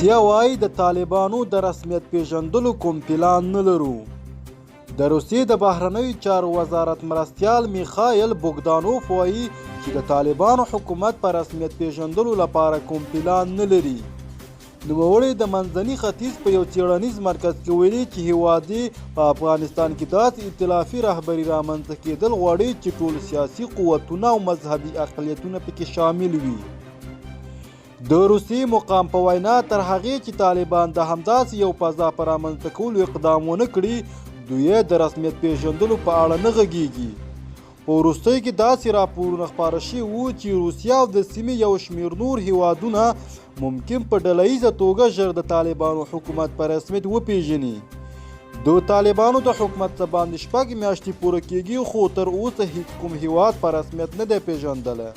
روسیه وایي د طالبانو د رسمیت پیژندلو کوم پلان نه لرو. د روسیې د بهرنیو چارو وزارت مرستیال میخایل بوګدانوف وایي چې د طالبانو حکومت په رسمیت پیژندلو لپاره کوم پلان نه لري. نوموړی د منځني ختیځ په یو څیړنیز مرکز کې ویلي چې هیواد یې په افغانستان کې داسې ائتلافي رهبري رامنځته کېدل غواړي چې ټول سیاسي قوتونه او مذهبي اقلیتونه پکې شامل وي. د روسیې مقام په وینا تر هغې چې طالبان د همداسې یو فضا په رامنځته کولو اقدام ونه کړي، دوی د رسمیت پیژندلو په اړه نه غږیږي. په وروستیو کې داسې راپورونه خپاره شوي وو چې روسیه او د سیمې یو شمېر نور هیوادونه ممکن په ډله ییزه توګه ژر د طالبانو حکومت په رسمیت وپیژني. د طالبانو د حکومت څه باندې 6 میاشتې پوره کېږي، خو تر اوسه هیڅ کوم هیواد په رسمیت نه دی پیژندلی.